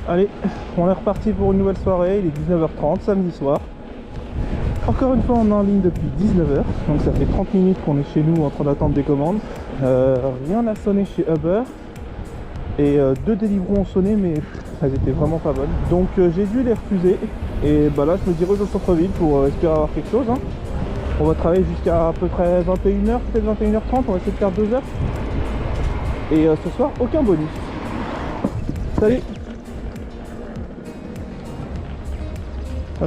Allez, on est reparti pour une nouvelle soirée, il est 19h30, samedi soir. Encore une fois on est en ligne depuis 19h, donc ça fait 30 minutes qu'on est chez nous en train d'attendre des commandes. Rien n'a sonné chez Uber. Et deux Deliveroo ont sonné mais elles étaient vraiment pas bonnes. Donc j'ai dû les refuser. Et bah là je me dirige au centre-ville pour espérer avoir quelque chose. On va travailler jusqu'à peu près 21h, peut-être 21h30, on va essayer de faire 2 heures. Et ce soir, aucun bonus. Salut.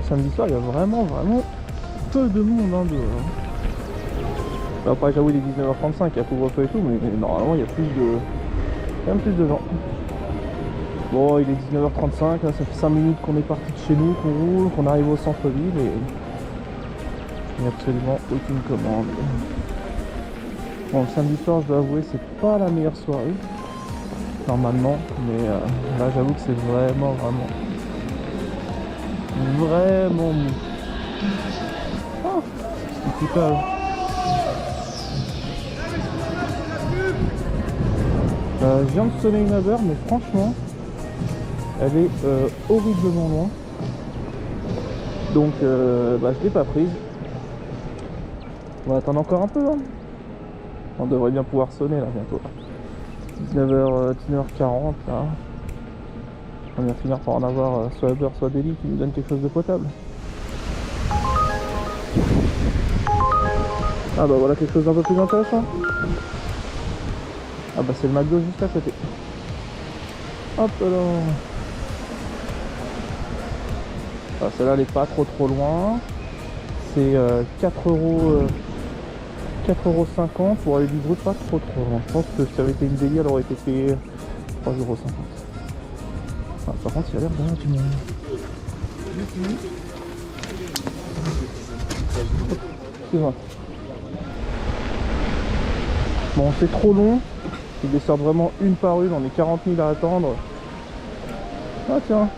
Samedi soir, il y a vraiment peu de monde dehors. Alors après j'avoue il est 19h35, il y a couvre-feu et tout, mais normalement il y a quand même plus de gens. Bon, il est 19h35, là, ça fait 5 minutes qu'on est parti de chez nous, qu'on roule, qu'on arrive au centre-ville et il n'y a absolument aucune commande. Bon, le samedi soir, je dois avouer, c'est pas la meilleure soirée, normalement, mais là, j'avoue que c'est vraiment mou. Oh, c'est petit peu. Je viens de sonner une Uber, mais franchement, elle est horriblement loin. Donc, je l'ai pas prise. On va attendre encore un peu. On devrait bien pouvoir sonner là bientôt. 19h40 là. On va finir par en avoir soit Uber, soit Deli qui nous donne quelque chose de potable. Ah bah voilà quelque chose d'un peu plus intéressant. Ah bah c'est le McDo juste à côté. Hop là. Ah, celle-là elle est pas trop loin. C'est 4,50€ pour aller livrer pas trop loin. Je pense que si ça avait été une Deli elle aurait été payée 3,50€. Ah, par contre il a l'air bien du monde. Excuse-moi. Bon c'est trop long. Ils descendent vraiment une par une, on est 40 000 à attendre. Ah tiens.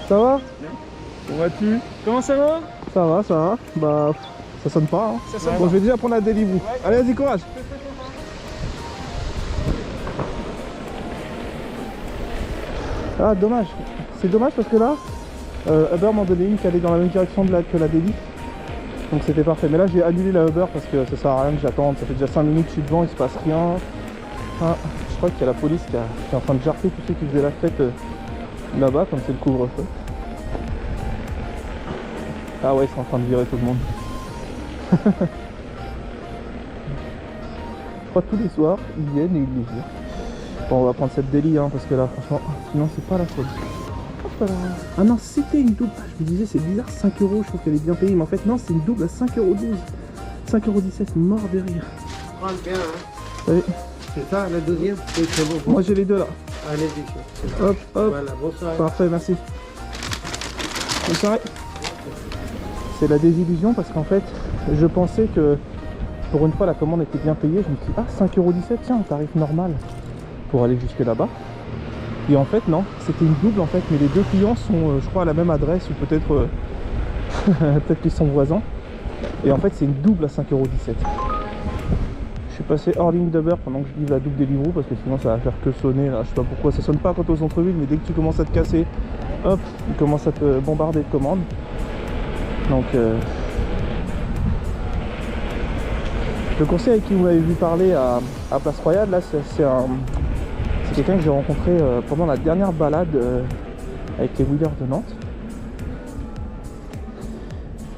Ça va? Comment vas-tu? Comment ça va? Ça va. Bah ça sonne pas Ça sonne bon pas. je vais déjà prendre la Deliveroo. Ouais. Allez vas-y courage. Ah dommage. C'est dommage parce que là Uber m'en donnait une qui allait dans la même direction que la Deli. Donc c'était parfait, mais là j'ai annulé la Uber parce que ça sert à rien que j'attende, ça fait déjà 5 minutes que je suis devant, il se passe rien. Ah, je crois qu'il y a la police qui est en train de jarter tous ceux qui faisaient la fête là-bas, comme c'est le couvre-feu. Ah ouais, ils sont en train de virer tout le monde. Je crois que tous les soirs, ils viennent et ils les virent. Bon, on va prendre cette Deli parce que là, franchement, sinon c'est pas la folie. Ah non, c'était une double. Je me disais, c'est bizarre, 5€, je trouve qu'elle est bien payée. Mais en fait, non, c'est une double à 5,12€. 5,17€, mort de rire. Prends bien, Allez. C'est ça, la deuxième? Oui, c'est bon. Moi, j'ai les deux là. Allez-y. Hop. Voilà, bonsoir. Parfait, merci. Bonne soirée. C'est la désillusion parce qu'en fait, je pensais que pour une fois, la commande était bien payée. Je me suis dit, ah, 5,17€, tiens, tarif normal pour aller jusque là-bas. Et en fait non, c'était une double en fait, mais les deux clients sont je crois à la même adresse ou peut-être peut-être qu'ils sont voisins. Et en fait c'est une double à 5,17€. Je suis passé hors ligne d'Uber pendant que je livre la double Deliveroo parce que sinon ça va faire que sonner là. Je sais pas pourquoi ça sonne pas quand au centre-ville, mais dès que tu commences à te casser, hop, il commence à te bombarder de commandes. Donc le conseil avec qui vous m'avez vu parler à Place Royale, là c'est quelqu'un que j'ai rencontré pendant la dernière balade avec les Wheelers de Nantes.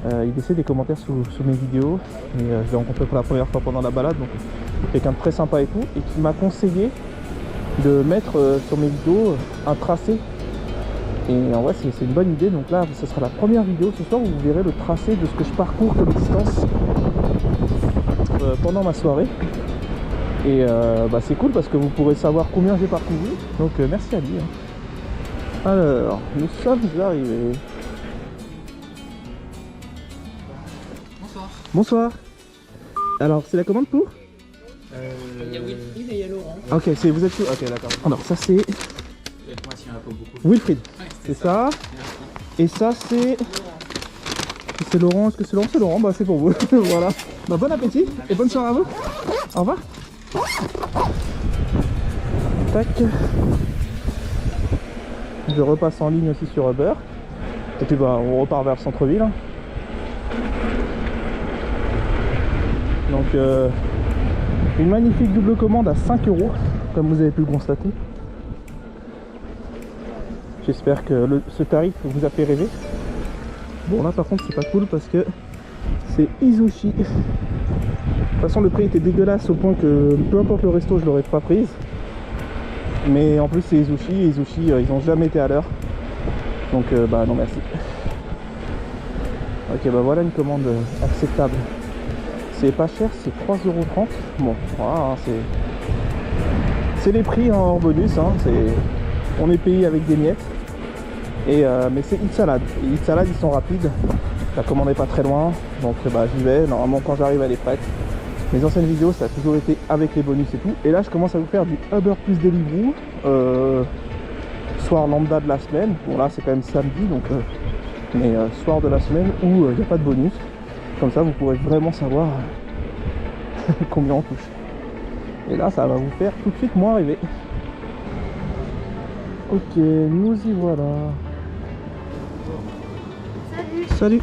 Il laissait des commentaires sous mes vidéos et je l'ai rencontré pour la première fois pendant la balade, donc quelqu'un de très sympa et tout, et qui m'a conseillé de mettre sur mes vidéos un tracé. Et en vrai c'est une bonne idée, donc là ce sera la première vidéo ce soir où vous verrez le tracé de ce que je parcours comme distance pendant ma soirée. Et c'est cool parce que vous pourrez savoir combien j'ai parcouru. Donc merci à lui. Alors, nous sommes arrivés. Bonsoir. Bonsoir. Alors, c'est la commande pour Il y a Wilfried et il y a Laurent. Ok, vous êtes sûr. Ok, d'accord. Alors, ça c'est Moi, s'il y en a pas beaucoup. Wilfried. Ouais, c'est ça. Et ça c'est... C'est Laurent. Est-ce que c'est Laurent? C'est Laurent, bah c'est pour vous. Voilà. Bah bon appétit et bonne soirée à vous. Au revoir. Tac. je repasse en ligne aussi sur Uber. Et puis bah, on repart vers le centre-ville. Donc une magnifique double commande à 5 €, comme vous avez pu le constater. J'espère que ce tarif vous a fait rêver. Bon là par contre c'est pas cool parce que c'est Izushi. De toute façon le prix était dégueulasse au point que peu importe le resto je l'aurais pas prise. Mais en plus c'est Izushi, et Izushi ils ont jamais été à l'heure. Donc bah non merci. Ok bah voilà une commande acceptable. C'est pas cher, c'est 3,30 €. Bon voilà, c'est les prix en hors bonus, hein. On est payé avec des miettes. Et mais c'est Eat Salad. Et Eat Salad ils sont rapides. La commande n'est pas très loin. Donc bah j'y vais. Normalement quand j'arrive elle est prête. Mes anciennes vidéos ça a toujours été avec les bonus et tout. Et là je commence à vous faire du Uber plus Deliveroo. Soir lambda de la semaine. Bon là c'est quand même samedi donc mais soir de la semaine où il n'y a pas de bonus. Comme ça vous pourrez vraiment savoir combien on touche. Et là ça va vous faire tout de suite moins rêver. Ok, nous y voilà. Salut. Salut.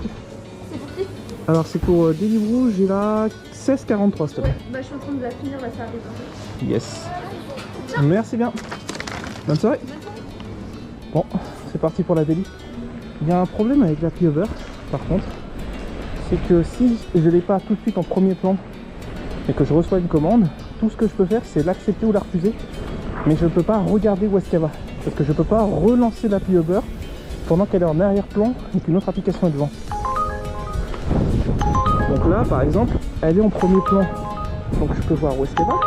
C'est pour qui? Alors c'est pour Deliveroo, j'ai la 16,43 s'il te plaît. Ouais, bah je suis en train de la finir, là ça arrive. En fait. Yes. Merci bien. Bonne soirée. Bon, c'est parti pour la délit. Il y a un problème avec l'appli Uber, par contre. C'est que si je ne l'ai pas tout de suite en premier plan et que je reçois une commande, tout ce que je peux faire c'est l'accepter ou la refuser. Mais je ne peux pas regarder où est-ce qu'elle va. Parce que je ne peux pas relancer l'appli Uber pendant qu'elle est en arrière-plan et qu'une autre application est devant. Donc là par exemple, elle est en premier plan. Donc je peux voir où est-ce qu'elle va.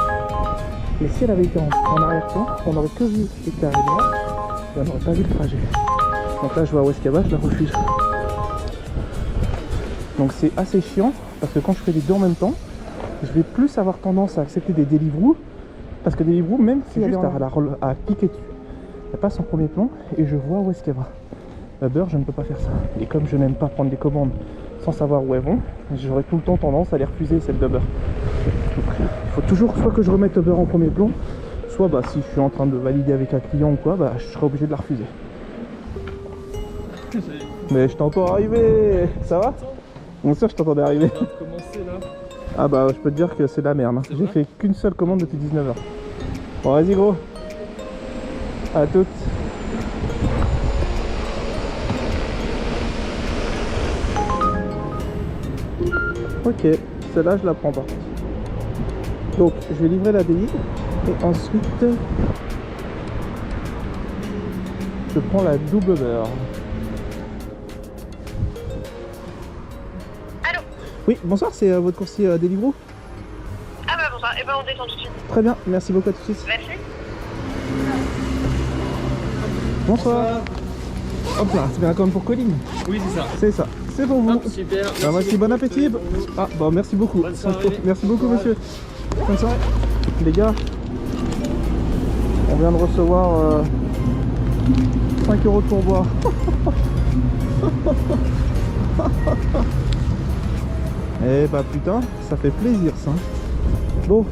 Mais si elle avait été en arrière-plan, on n'aurait que vu qu'elle était arrivée là, et on n'aurait pas vu le trajet. Donc là je vois où est-ce qu'elle va, je la refuse. Donc c'est assez chiant parce que quand je fais les deux en même temps, je vais plus avoir tendance à accepter des Deliveroo. Parce que Deliveroo, même si elle est à cliquer dessus, elle passe en premier plan et je vois où est-ce qu'elle va. Uber, je ne peux pas faire ça. Et comme je n'aime pas prendre des commandes sans savoir où elles vont, j'aurai tout le temps tendance à les refuser, celles d'Uber. Donc il faut toujours soit que je remette Uber en premier plan, soit bah, si je suis en train de valider avec un client ou quoi, bah, je serai obligé de la refuser. Mais je t'entends arriver. Ça va? Bon sûr je t'entendais arriver. Ah bah je peux te dire que c'est de la merde. J'ai fait qu'une seule commande depuis 19 h. Bon vas-y gros. À toutes. Ok, celle-là je la prends pas. Donc je vais livrer la DI et ensuite je prends la double beurre. Allô? Oui, bonsoir, c'est votre coursier Deliveroo. Ah bah bonsoir, et ben on descend tout de suite. Très bien, merci beaucoup, à tout de suite. Merci. Bonsoir. Hop là, c'est bien comme pour Colline. Oui, c'est ça. C'est ça, c'est pour vous. Hop, super. Bah, merci, bon appétit. Ah bah merci beaucoup. Bonne soirée. Merci beaucoup monsieur. Bonne soirée. Les gars, on vient de recevoir 5 € de pourboire. Eh bah putain, ça fait plaisir ça. Bon,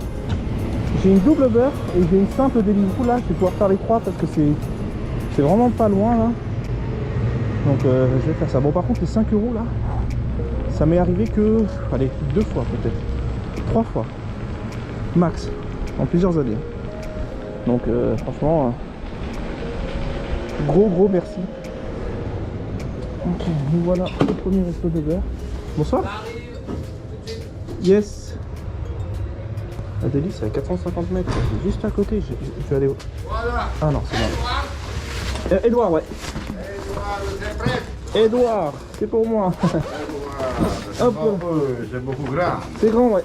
j'ai une double beurre et j'ai une simple Deliveroo là. Je vais pouvoir faire les trois parce que c'est vraiment pas loin là. Donc je vais faire ça. Bon par contre les 5 € là, ça m'est arrivé que, allez, 2 fois peut-être, 3 fois max en plusieurs années. Donc franchement gros merci. Ok, nous voilà au premier resto de beurre. Bonsoir. Yes. La Délice c'est à 450 mètres, c'est juste à côté. Je vais aller où? Ah non c'est bon. Edouard, ouais. Edouard, c'est pour moi. Hop. C'est beaucoup grand. C'est grand, ouais.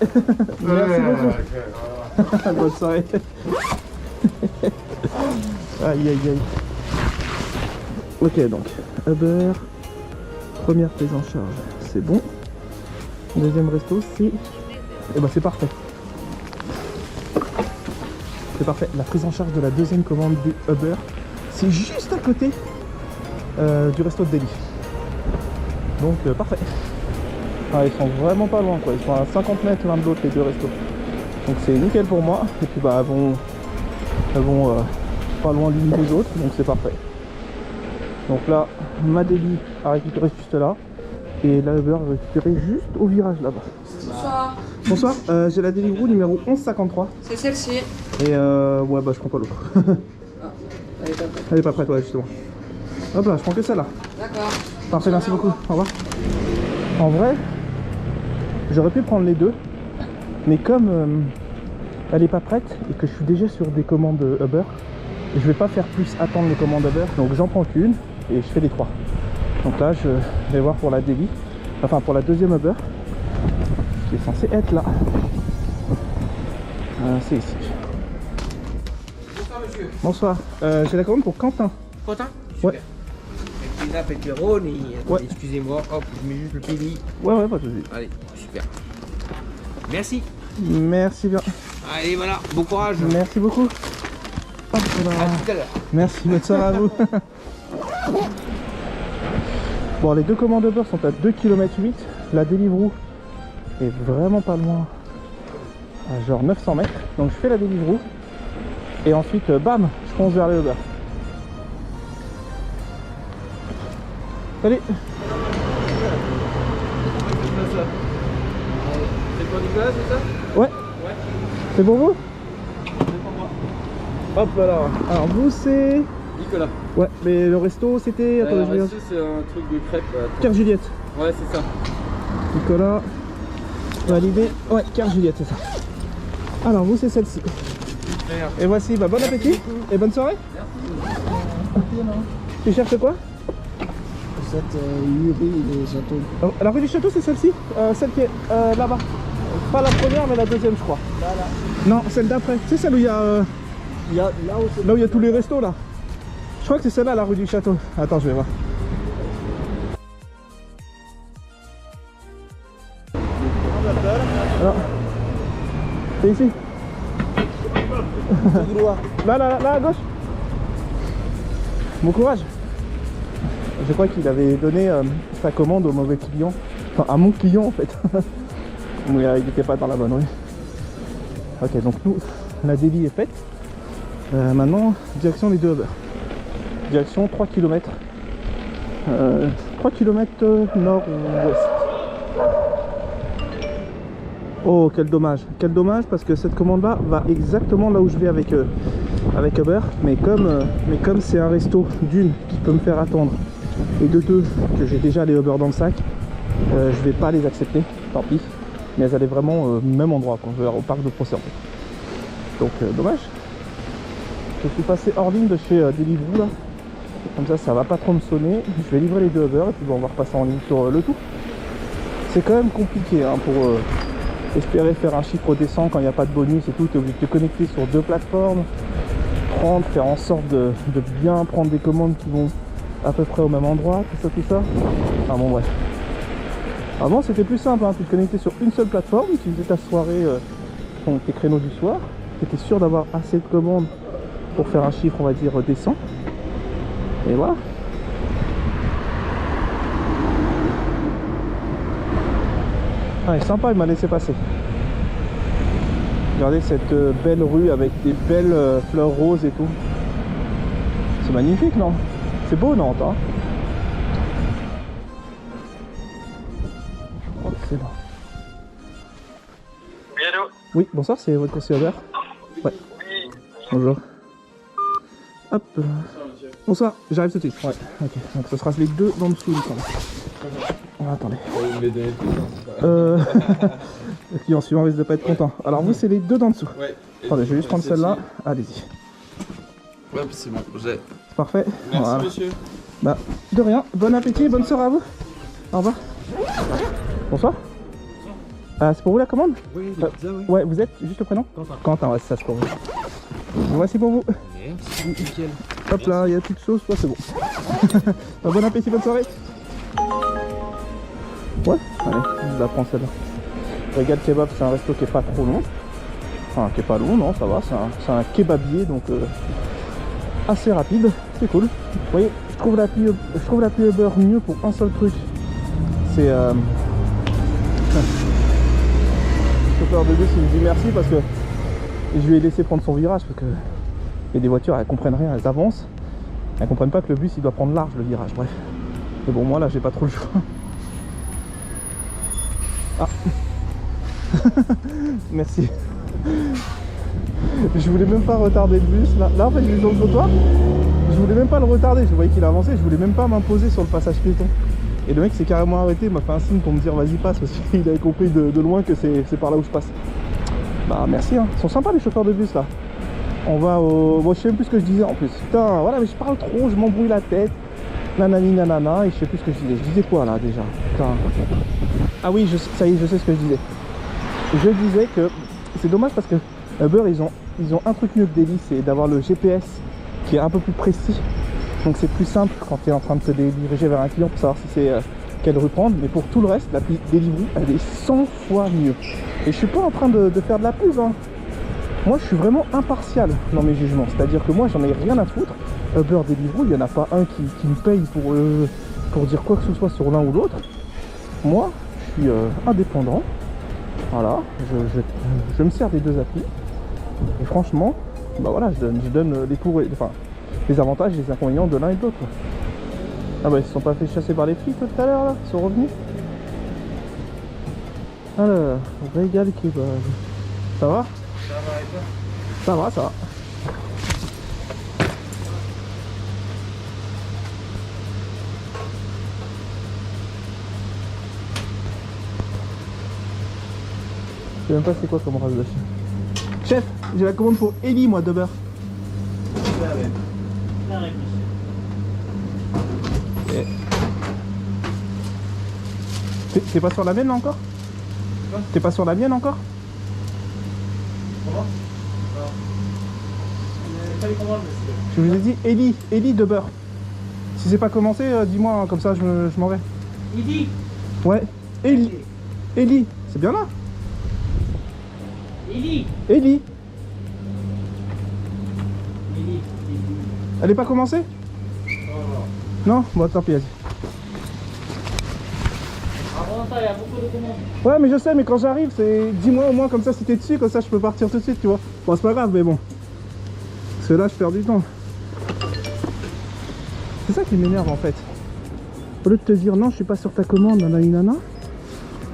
Merci beaucoup. Bonne soirée. Aïe aïe aïe. Ok donc, Uber, première prise en charge, c'est bon. Deuxième resto, c'est... Eh ben c'est parfait. C'est parfait. La prise en charge de la deuxième commande du Uber, c'est juste à côté du resto de Delhi. Donc parfait. Ah, ils sont vraiment pas loin quoi. Ils sont à 50 mètres l'un de l'autre les deux restos. Donc c'est nickel pour moi. Et puis bah elles vont pas loin l'une des autres, donc c'est parfait. Donc là, ma Deli a récupéré juste là. Et la Uber a récupéré juste au virage là-bas. Bonsoir. Bonsoir, j'ai la Deliveroo numéro 1153. C'est celle-ci. Et ouais, bah je prends pas l'autre. Elle est pas prête. Elle est pas prête, ouais, justement. Hop là, je prends que celle-là. D'accord. Parfait, merci beaucoup. Au revoir. En vrai, j'aurais pu prendre les deux. Mais comme elle est pas prête et que je suis déjà sur des commandes Uber, je vais pas faire plus attendre les commandes Uber. Donc j'en prends qu'une et je fais les trois. Donc là, je vais voir pour la Deli. Enfin, pour la deuxième Uber. Qui est censée être là. C'est ici. Bonsoir monsieur. Bonsoir, j'ai la commande pour Quentin. Quentin? Ouais. Pizza pepperoni. Ouais. Excusez-moi, hop, je mets juste le pays. Ouais, pas de soucis. Allez, super. Merci. Merci bien. Allez, voilà, bon courage. Merci beaucoup. Hop là. À tout à l'heure. Merci, bonne soirée à vous. Bon, les deux commandes Uber sont à 2,8 km. La Deliveroo est vraiment pas loin, à genre 900 mètres. Donc je fais la Deliveroo et ensuite, bam, je fonce vers les Uber. Salut. C'est pour Nicolas, c'est ça? Ouais. C'est pour vous? Hop là. Alors vous c'est... Nicolas. Ouais, mais le resto c'était... Attendez, je regarde. c'est un truc de crêpes. Carte Juliette. Ouais, c'est ça. Nicolas. Validé. Ouais, carte Juliette, c'est ça. Alors vous c'est celle-ci. Et voici, bah, bon appétit et bonne soirée. Merci. Tu cherches quoi? Cette Yuri des châteaux. La rue du Château c'est celle-ci, celle qui est là-bas. Pas la première mais la deuxième je crois. Non, celle d'après. C'est celle où il y a... Là où là où il y a tous les restos là. Je crois que c'est celle-là la rue du Château. Attends, je vais voir. Alors, c'est ici. Là, à gauche. Bon courage. Je crois qu'il avait donné sa commande au mauvais client. Enfin, à mon client en fait. Mais il n'était pas dans la bonne rue. Ok, donc nous, la Deli est faite. Maintenant, direction les deux Uber. Direction 3 km. 3 km nord-ouest. Oh, quel dommage. Quel dommage parce que cette commande-là va exactement là où je vais avec Uber. Mais comme c'est un resto d'une qui peut me faire attendre et de deux que j'ai déjà les Uber dans le sac, je vais pas les accepter. Tant pis. Mais elles allaient vraiment au même endroit, quoi, au parc de Procès en fait. Donc dommage. Je suis passé hors ligne de chez Deliveroo là. Comme ça va pas trop me sonner. Je vais livrer les deux Uber et puis bon, on va repasser en ligne sur le tout. C'est quand même compliqué hein, pour espérer faire un chiffre décent quand il n'y a pas de bonus et tout. Tu es obligé de te connecter sur deux plateformes, faire en sorte de bien prendre des commandes qui vont à peu près au même endroit, tout ça. Enfin bon bref. Avant c'était plus simple, hein, tu te connectais sur une seule plateforme, tu faisais ta soirée, tes créneaux du soir, tu étais sûr d'avoir assez de commandes pour faire un chiffre on va dire décent. Et voilà. Ah, il est sympa, il m'a laissé passer. Regardez cette belle rue avec des belles fleurs roses et tout. C'est magnifique, non? C'est beau, Nantes, hein? Oh, c'est bon. Oui, allô? Oui, bonsoir, c'est votre conseiller Uber? Ouais. Oui. Bonjour. Hop là. Bonsoir, j'arrive tout de suite. Ouais, ok. Donc ce sera les deux dans le dessous, il me semble. Oh, attendez. Le client suivant risque de pas être content. Alors vous, c'est les deux d'en dessous. Ouais. Attendez, je vais juste prendre celle-là. Allez-y. Ouais, c'est bon, j'ai. C'est parfait. Merci Voilà. monsieur. Bah, de rien. Bon appétit, bonne soirée à vous. Au revoir. Bonsoir. C'est pour vous la commande? Oui, oui. Ouais, vous êtes juste le prénom? Quentin. Quentin, ouais, ça c'est pour vous. Voici pour vous. Merci. Nickel. Hop là, il y a toute sauce, ouais, c'est bon. Bon appétit, bonne soirée. Ouais, allez, je la prends celle-là. Régal Kebab, c'est un resto qui est pas trop long. Enfin, qui est pas long, non, ça va. C'est un kebabier, donc assez rapide. C'est cool. Vous voyez, je trouve l'appli Uber mieux pour un seul truc. C'est le chauffeur de bus, il me dit merci parce que je lui ai laissé prendre son virage parce que il y a des voitures, elles comprennent rien, elles avancent. Elles comprennent pas que le bus il doit prendre large le virage, bref. Mais bon, moi là j'ai pas trop le choix. Ah. Merci. Je voulais même pas retarder le bus. Là en fait, j'ai sur le trottoir. Je voulais même pas le retarder. Je voyais qu'il avançait. Je voulais même pas m'imposer sur le passage piéton. Et le mec s'est carrément arrêté. Il m'a fait un signe pour me dire vas-y passe. Parce qu'il avait compris de loin que c'est par là où je passe. Bah merci hein. Ils sont sympas les chauffeurs de bus là. On va au... Bon, je sais même plus ce que je disais en plus. Putain, voilà, mais je parle trop. Je m'embrouille la tête. Nanani nanana. Et je sais plus ce que je disais. Je disais quoi là déjà? Putain. Ah oui, ça y est, je sais ce que je disais. Je disais que c'est dommage parce que Uber ils ont un truc mieux que Deli, c'est d'avoir le GPS qui est un peu plus précis. Donc c'est plus simple quand tu es en train de te diriger vers un client pour savoir si c'est quelle rue prendre. Mais pour tout le reste, l'appli Deliveroo, elle est 100 fois mieux. Et je suis pas en train de faire de la pub hein. Moi je suis vraiment impartial dans mes jugements. C'est-à-dire que moi j'en ai rien à foutre. Uber, Deliveroo, il n'y en a pas un qui me paye pour dire quoi que ce soit sur l'un ou l'autre. Moi je suis indépendant. Voilà, je me sers des deux applis. Et franchement, bah voilà, je donne les pour et, enfin, les avantages et les inconvénients de l'un et de l'autre. Ah bah ils se sont pas fait chasser par les flics tout à l'heure là, ils sont revenus. Alors, régal kebab. Ça va? Ça va et toi? Ça va, ça va. Je sais même pas c'est quoi comme race de chien. Chef, j'ai la commande pour Ellie moi d'Uber. T'es pas sur la mienne là encore? T'es pas sur la mienne encore? Comment? Je vous ai dit Ellie d'Uber. Si c'est pas commencé, dis-moi hein, comme ça je m'en vais. Ellie? Ouais, Ellie, c'est bien là? Ellie? Ellie. Elle est pas commencée? Non, bon tant pis, vas-y. Avant ça, il y a beaucoup de commandes. Ouais mais je sais, mais quand j'arrive, c'est dis-moi au moins comme ça si t'es dessus, comme ça je peux partir tout de suite, tu vois. Bon c'est pas grave, mais bon. Parce que là je perds du temps. C'est ça qui m'énerve en fait. Au lieu de te dire non je suis pas sur ta commande, nanana,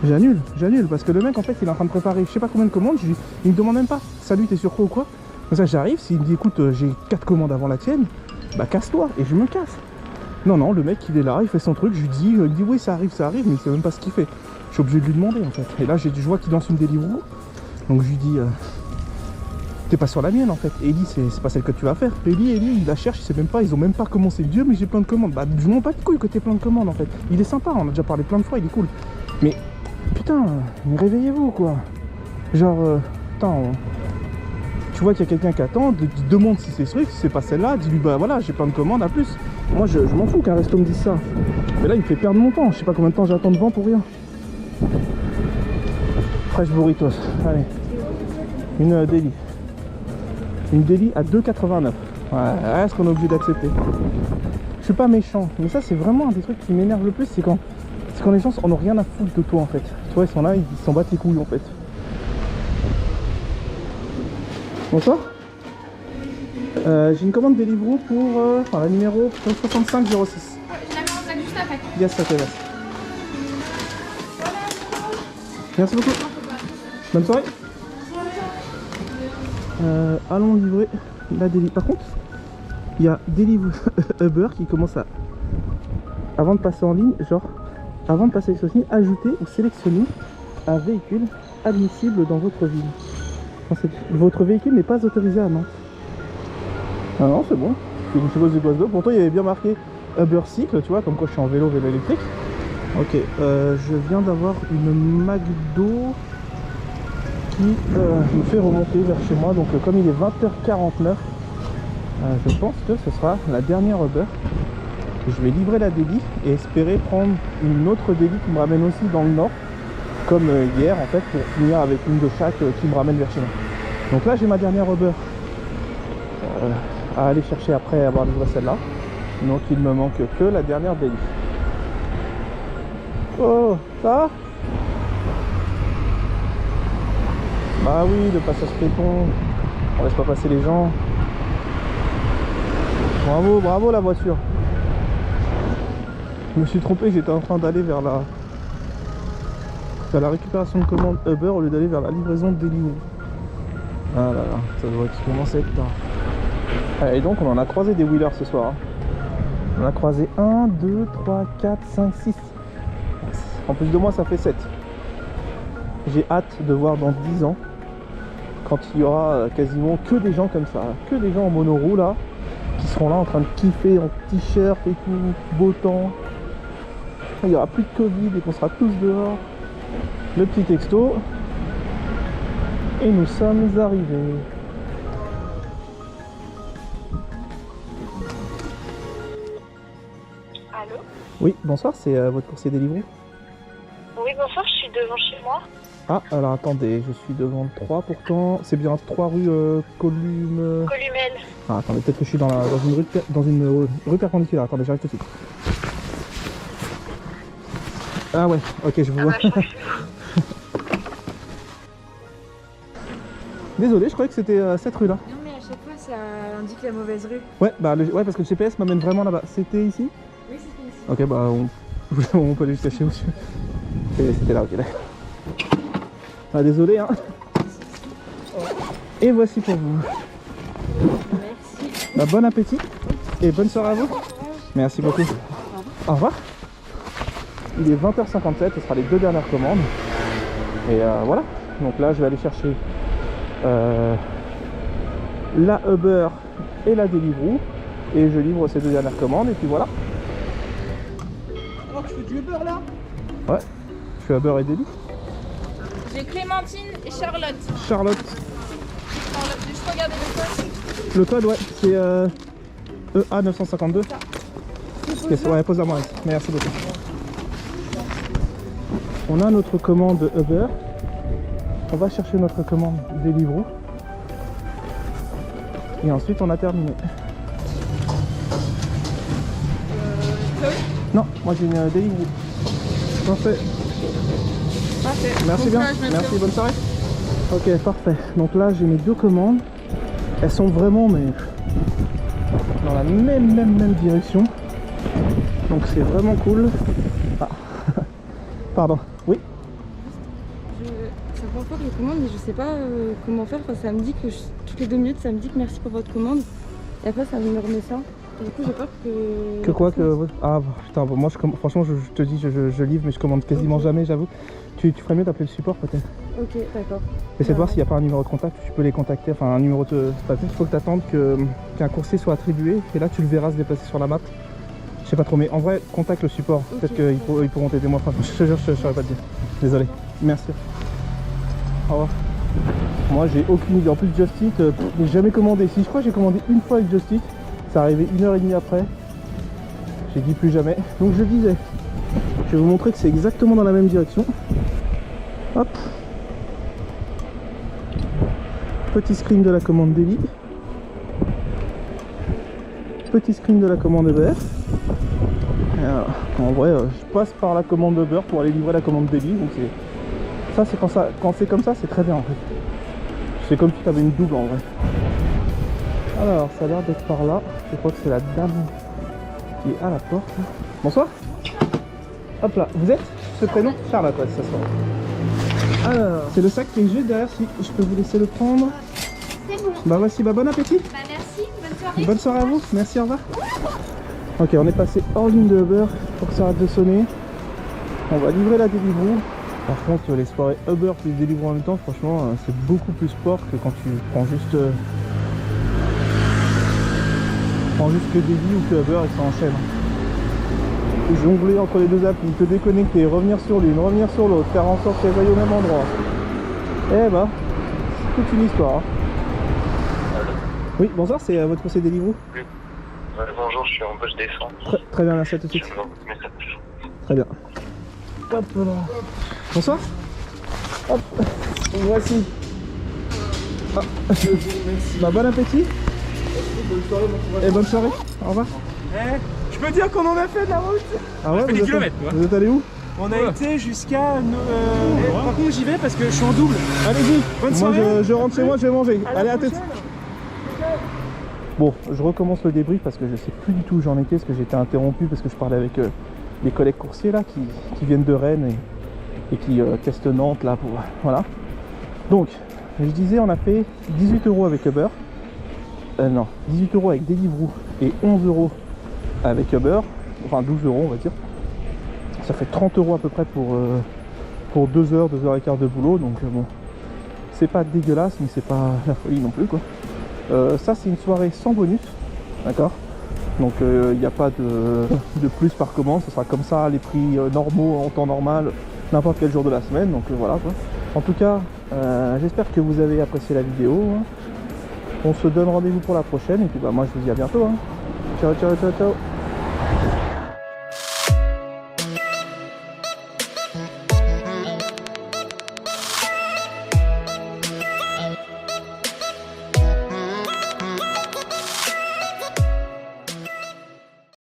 j'annule parce que le mec en fait il est en train de préparer je sais pas combien de commandes, il me demande même pas salut t'es sur quoi ou quoi. Comme ça j'arrive, s'il me dit écoute j'ai 4 commandes avant la tienne, bah casse-toi et je me casse. Non, le mec il est là, il fait son truc, je lui dis, il me dit oui ça arrive, mais il sait même pas ce qu'il fait. Je suis obligé de lui demander en fait. Et là je vois qu'il lance une Deliveroo, donc je lui dis t'es pas sur la mienne en fait. Ellie c'est pas celle que tu vas faire. Ellie il la cherche, il sait même pas, ils ont même pas commencé. Dieu mais j'ai plein de commandes. Bah je m'en bats de couilles que t'aies plein de commandes en fait. Il est sympa, on a déjà parlé plein de fois, il est cool. Mais putain, mais réveillez-vous quoi. Genre putain, tu vois qu'il y a quelqu'un qui attend, demande si c'est ce truc, si c'est pas celle-là, dis-lui bah voilà j'ai plein de commandes à plus. Moi je m'en fous qu'un resto me dise ça. Mais là il me fait perdre mon temps, je sais pas combien de temps j'attends devant pour rien. Fresh burritos, allez. Une Deli. Une Deli à 2,89. Ouais, ce qu'on est obligé d'accepter. Je suis pas méchant, mais ça c'est vraiment un des trucs qui m'énerve le plus, c'est quand les gens en ont rien à foutre de toi en fait. Tu vois, ils sont là, ils s'en battent les couilles en fait. Bonsoir. J'ai une commande Deliveroo pour la numéro 6506. Ouais, je la mets en sac juste après. Yes, ça fait. Merci beaucoup. Bonne soirée. Allons livrer la Deli. Par contre, il y a Deliveroo Uber qui commence à, avant de passer en ligne, genre, avant de passer sur ligne, ajouter ou sélectionner un véhicule admissible dans votre ville. Votre véhicule n'est pas autorisé à Nantes. Ah non, c'est bon. Je suppose du gosse d'eau. Pourtant, il y avait bien marqué Uber Cycle, tu vois, comme quoi je suis en vélo électrique. Ok, je viens d'avoir une McDo qui me fait remonter vers chez moi. Donc, comme il est 20h49, je pense que ce sera la dernière Uber. Je vais livrer la Deli et espérer prendre une autre Deli qui me ramène aussi dans le nord, comme hier en fait, pour finir avec une de chaque qui me ramène vers chez moi. Donc là, j'ai ma dernière Uber à aller chercher après avoir livré celle-là. Donc il me manque que la dernière Deli. Oh, ça va? Bah oui, le passage piéton, on laisse pas passer les gens. Bravo, bravo la voiture. Je me suis trompé, j'étais en train d'aller vers la récupération de commande Uber au lieu d'aller vers la livraison de Deliveroo. Ah là là, ça doit commencer à être tard. Et donc on en a croisé des wheelers ce soir. On en a croisé 1, 2, 3, 4, 5, 6. En plus de moi ça fait 7. J'ai hâte de voir dans 10 ans quand il y aura quasiment que des gens comme ça, que des gens en monoroue là, qui seront là en train de kiffer en t-shirt et tout, beau temps. Il n'y aura plus de Covid et qu'on sera tous dehors. Le petit texto. Et nous sommes arrivés. Allô? Oui, bonsoir, c'est votre coursier délivré. Oui, bonsoir, je suis devant chez moi. Ah, alors attendez, je suis devant le 3 pourtant. C'est bien 3 rue Columel. Ah, attendez, peut-être que je suis dans une rue perpendiculaire. Attendez, j'arrive tout de suite. Ah ouais, ok, je vous vois. Désolé, je croyais que c'était cette rue là. Non, mais à chaque fois, ça indique la mauvaise rue. Ouais, bah ouais, parce que le GPS m'amène vraiment là-bas. C'était ici? Oui, c'était ici. Ok, bah on peut aller jusqu'à chez monsieur. C'était là, ok, d'accord. Ah, désolé, hein. Et voici pour vous. Merci. Bah, bon appétit et bonne soirée à vous. Merci beaucoup. Au revoir. Il est 20h57, ce sera les 2 dernières commandes. Et voilà. Donc là, je vais aller chercher la Uber et la Deliveroo. Et je livre ces 2 dernières commandes. Et puis voilà. Alors, tu fais du Uber là? Ouais. Je fais Uber et Deli. J'ai Clémentine et Charlotte. Charlotte. Charlotte, juste regarder le code. Le code, ouais, c'est EA 952. Ouais, pose à moi. Merci beaucoup. On a notre commande Uber. On va chercher notre commande Deliveroo. Et ensuite, on a terminé. Non, moi j'ai une Deliveroo. Parfait. Merci bien. Merci, bonne soirée. Ok, parfait. Donc là, j'ai mes 2 commandes. Elles sont vraiment mais dans la même direction. Donc c'est vraiment cool. Ah. Pardon. Oui. Ça prend pas les commandes, mais je sais pas comment faire. Enfin, ça me dit que toutes les 2 minutes, ça me dit que merci pour votre commande. Et après, ça me remet ça. Et du coup, j'ai peur que. Que quoi que. Ah putain, bon, moi franchement, je te dis, je livre, mais je commande quasiment jamais, j'avoue. Tu ferais mieux d'appeler le support peut-être. Ok, d'accord. Essaie de voir s'il n'y a pas un numéro de contact, tu peux les contacter, enfin un numéro de. Enfin, il faut que tu attendes qu'un coursier soit attribué, et là tu le verras se déplacer sur la map. Je sais pas trop, mais en vrai, contacte le support. Okay. Peut-être qu'ils pourront t'aider. Moi, franchement, je te jure, je ne saurais pas te dire. Désolé. Merci. Au revoir. Moi, j'ai aucune idée. En plus, Just Eat, j'ai jamais commandé. Si je crois que j'ai commandé une fois avec Just Eat, ça arrivait 1h30 après. J'ai dit plus jamais. Donc, je disais, je vais vous montrer que c'est exactement dans la même direction. Hop. Petit screen de la commande Deli. Petit screen de la commande Uber. En vrai, je passe par la commande Uber pour aller livrer la commande Deli. Donc ça, c'est quand c'est comme ça, c'est très bien en fait. C'est comme si tu avais une double en vrai. Alors, ça a l'air d'être par là. Je crois que c'est la dame qui est à la porte. Bonsoir. Hop là, vous êtes ce prénom? Charlotte, ouais, ça se voit. Alors, c'est le sac qui est juste derrière. Si je peux vous laisser le prendre. C'est bon. Bah voici, bah bon appétit. Bah merci, bonne soirée. Bonne soirée à vous, merci, au revoir. Ok, on est passé hors ligne de Uber pour que ça arrête de sonner. On va livrer la Deliveroo. Par contre, les soirées Uber plus Deliveroo en même temps, franchement, c'est beaucoup plus sport que quand tu prends juste que Deli ou que Uber et que ça enchaîne. Jongler entre les 2 applis, te déconnecter, revenir sur l'une, revenir sur l'autre, faire en sorte qu'elles aillent au même endroit. Eh bah, c'est toute une histoire. Hein. Oui, bonsoir, c'est votre conseiller Deliveroo. Oui. Bonjour, je suis en bas, je descends. Très bien, merci à tout de suite. Très bien. Hop là. Bonsoir. Hop. Voici. Ah. Bah, bon appétit. Et bonne soirée. Au revoir. Je peux dire qu'on en a fait de la route. Ah ouais, fais des kilomètres, quoi. Vous êtes allé où? On a été jusqu'à... Par contre, j'y vais parce que je suis en double. Allez-y. Bonne Moi, soirée. je rentre chez moi, je vais manger. À la Allez, à tête. prochaine. Bon, je recommence le débrief parce que je sais plus du tout où j'en étais, parce que j'ai été interrompu parce que je parlais avec les collègues coursiers là qui viennent de Rennes et qui testent Nantes là pour. Voilà. Donc, je disais, on a fait 18 € avec Uber. Non, 18 € avec Deliveroo et 11 € avec Uber. Enfin 12 € on va dire. Ça fait 30 € à peu près pour 2 heures, 2 heures et quart de boulot. Donc bon, c'est pas dégueulasse, mais c'est pas la folie non plus quoi. Ça c'est une soirée sans bonus, d'accord. Donc il n'y a pas de plus par commande, ce sera comme ça, les prix normaux en temps normal, n'importe quel jour de la semaine, donc voilà quoi. En tout cas, j'espère que vous avez apprécié la vidéo, hein. On se donne rendez-vous pour la prochaine, et puis bah moi je vous dis à bientôt, hein. Ciao ciao ciao ciao.